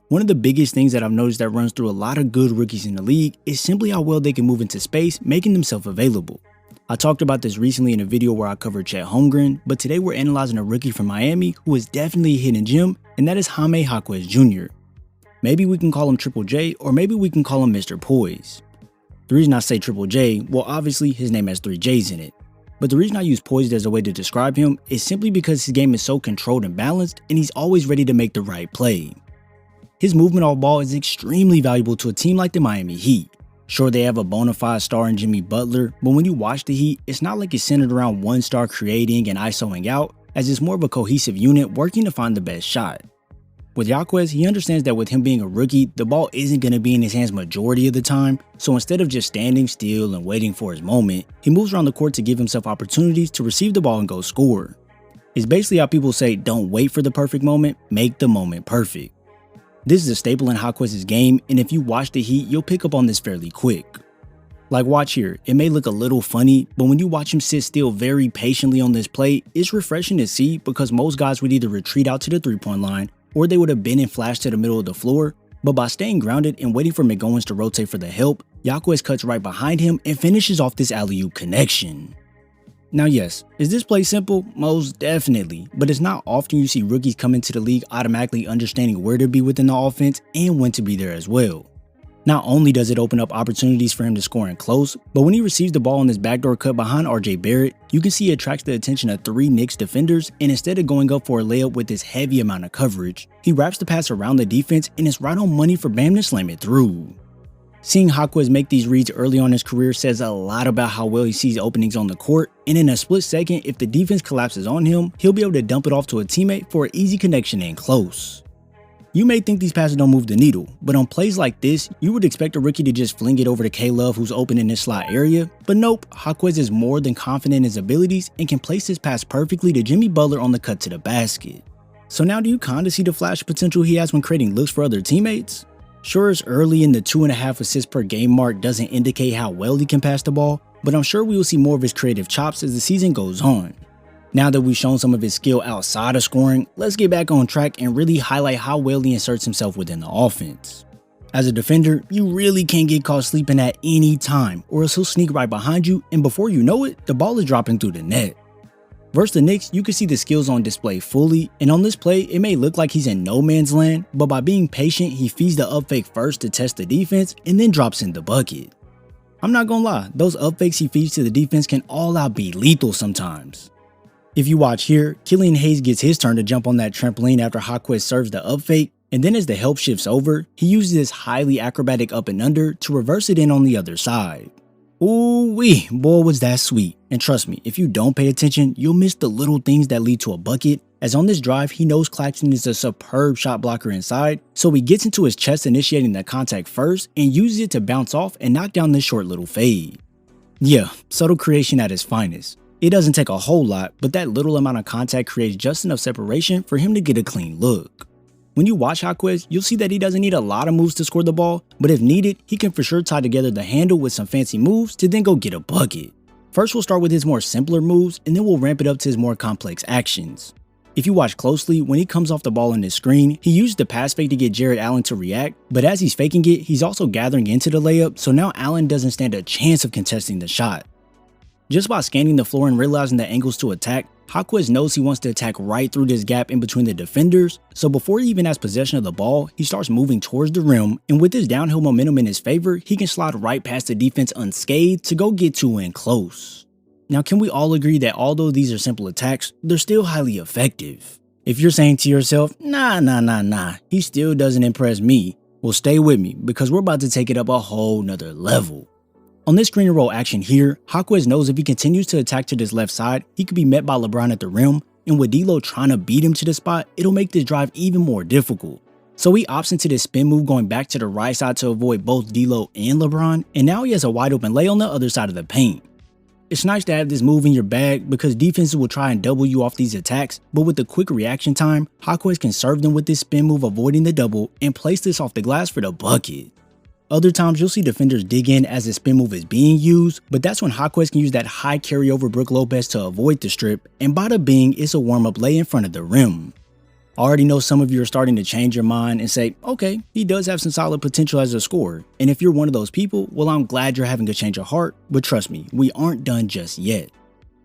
One of the biggest things that I've noticed that runs through a lot of good rookies in the league is simply how well they can move into space, making themselves available. I talked about this recently in a video where I covered Chet Holmgren, but today we're analyzing a rookie from Miami who is definitely a hidden gem, and that is Jaime Jaquez Jr. Maybe we can call him Triple J, or maybe we can call him Mr. Poise. The reason I say Triple J, well obviously his name has 3 J's in it. But the reason I use poised as a way to describe him is simply because his game is so controlled and balanced, and he's always ready to make the right play. His movement off ball is extremely valuable to a team like the Miami Heat. Sure, they have a bona fide star in Jimmy Butler, but when you watch the Heat, it's not like it's centered around one star creating and isoing out, as it's more of a cohesive unit working to find the best shot. With Jaquez, he understands that with him being a rookie, the ball isn't going to be in his hands majority of the time, so instead of just standing still and waiting for his moment, he moves around the court to give himself opportunities to receive the ball and go score. It's basically how people say don't wait for the perfect moment, make the moment perfect. This is a staple in Jaquez's game, and if you watch the Heat, you'll pick up on this fairly quick. Like watch here, it may look a little funny, but when you watch him sit still very patiently on this play, it's refreshing to see because most guys would either retreat out to the 3-point line, or they would have been and flashed to the middle of the floor, but by staying grounded and waiting for McGowens to rotate for the help, Jaquez cuts right behind him and finishes off this alley-oop connection. Now yes, is this play simple? Most definitely, but it's not often you see rookies come into the league automatically understanding where to be within the offense and when to be there as well. Not only does it open up opportunities for him to score in close, but when he receives the ball on this backdoor cut behind RJ Barrett, you can see it attracts the attention of 3 Knicks defenders, and instead of going up for a layup with this heavy amount of coverage, he wraps the pass around the defense and it's right on money for Bam to slam it through. Seeing Jaquez make these reads early on in his career says a lot about how well he sees openings on the court, and in a split second, if the defense collapses on him, he'll be able to dump it off to a teammate for an easy connection in close. You may think these passes don't move the needle, but on plays like this, you would expect a rookie to just fling it over to K-Love who's open in this slot area, but nope, Jaquez is more than confident in his abilities and can place his pass perfectly to Jimmy Butler on the cut to the basket. So now do you kinda see the flash potential he has when creating looks for other teammates? Sure, it's early in the 2.5 assists per game mark doesn't indicate how well he can pass the ball, but I'm sure we will see more of his creative chops as the season goes on. Now that we've shown some of his skill outside of scoring, let's get back on track and really highlight how well he inserts himself within the offense. As a defender, you really can't get caught sleeping at any time, or else he'll sneak right behind you, and before you know it, the ball is dropping through the net. Versus the Knicks, you can see the skills on display fully, and on this play, it may look like he's in no man's land, but by being patient, he feeds the up fake first to test the defense, and then drops in the bucket. I'm not gonna lie, those up fakes he feeds to the defense can all out be lethal sometimes. If you watch here, Killian Hayes gets his turn to jump on that trampoline after Jaquez serves the up fake, and then as the help shifts over, he uses his highly acrobatic up and under to reverse it in on the other side. Ooh wee, boy was that sweet. And trust me, if you don't pay attention, you'll miss the little things that lead to a bucket, as on this drive, he knows Claxton is a superb shot blocker inside, so he gets into his chest initiating the contact first and uses it to bounce off and knock down this short little fade. Yeah, subtle creation at its finest. It doesn't take a whole lot, but that little amount of contact creates just enough separation for him to get a clean look. When you watch Jaquez, you'll see that he doesn't need a lot of moves to score the ball, but if needed, he can for sure tie together the handle with some fancy moves to then go get a bucket. First, we'll start with his more simpler moves, and then we'll ramp it up to his more complex actions. If you watch closely, when he comes off the ball on his screen, he used the pass fake to get Jarrett Allen to react, but as he's faking it, he's also gathering into the layup, so now Allen doesn't stand a chance of contesting the shot. Just by scanning the floor and realizing the angles to attack, Jaquez knows he wants to attack right through this gap in between the defenders, so before he even has possession of the ball, he starts moving towards the rim, and with his downhill momentum in his favor, he can slide right past the defense unscathed to go get 2 in close. Now can we all agree that although these are simple attacks, they're still highly effective? If you're saying to yourself, nah, he still doesn't impress me, well stay with me because we're about to take it up a whole nother level. On this screen and roll action here, Jaquez knows if he continues to attack to this left side, he could be met by LeBron at the rim, and with D'Lo trying to beat him to the spot, it'll make this drive even more difficult. So he opts into this spin move going back to the right side to avoid both D'Lo and LeBron, and now he has a wide open lay on the other side of the paint. It's nice to have this move in your bag because defenses will try and double you off these attacks, but with the quick reaction time, Jaquez can serve them with this spin move avoiding the double and place this off the glass for the bucket. Other times you'll see defenders dig in as the spin move is being used, but that's when Jaquez can use that high carryover Brook Lopez to avoid the strip, and bada bing, it's a warm-up lay in front of the rim. I already know some of you are starting to change your mind and say, okay, he does have some solid potential as a scorer. And if you're one of those people, well, I'm glad you're having a change of heart, but trust me, we aren't done just yet.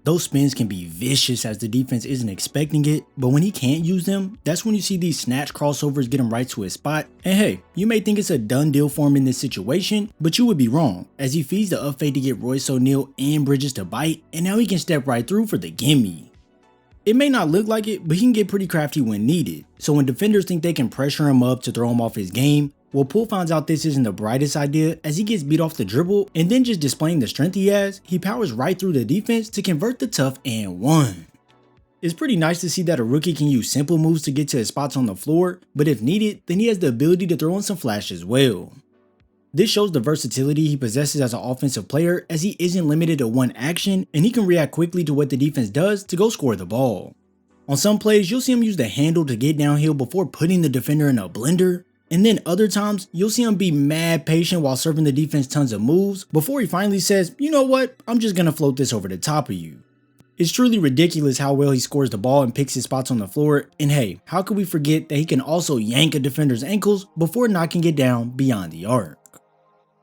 Those spins can be vicious as the defense isn't expecting it, but when he can't use them, that's when you see these snatch crossovers get him right to his spot. And hey, you may think it's a done deal for him in this situation, but you would be wrong, as he feeds the up fade to get Royce O'Neal and Bridges to bite, and now he can step right through for the gimme. It may not look like it, but he can get pretty crafty when needed. So when defenders think they can pressure him up to throw him off his game, well, Poole finds out this isn't the brightest idea as he gets beat off the dribble, and then just displaying the strength he has, he powers right through the defense to convert the tough and one. It's pretty nice to see that a rookie can use simple moves to get to his spots on the floor, but if needed, then he has the ability to throw in some flash as well. This shows the versatility he possesses as an offensive player, as he isn't limited to one action and he can react quickly to what the defense does to go score the ball. On some plays, you'll see him use the handle to get downhill before putting the defender in a blender, and then other times, you'll see him be mad patient while serving the defense tons of moves before he finally says, you know what, I'm just gonna float this over the top of you. It's truly ridiculous how well he scores the ball and picks his spots on the floor, and hey, how could we forget that he can also yank a defender's ankles before knocking it down beyond the arc.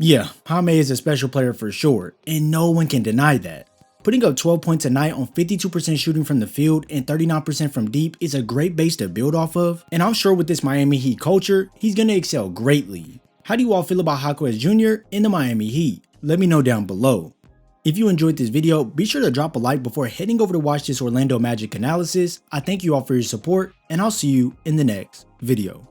Yeah, Jaime is a special player for sure, and no one can deny that. Putting up 12 points a night on 52% shooting from the field and 39% from deep is a great base to build off of, and I'm sure with this Miami Heat culture, he's gonna excel greatly. How do you all feel about Jaquez Jr. in the Miami Heat? Let me know down below. If you enjoyed this video, be sure to drop a like before heading over to watch this Orlando Magic analysis. I thank you all for your support, and I'll see you in the next video.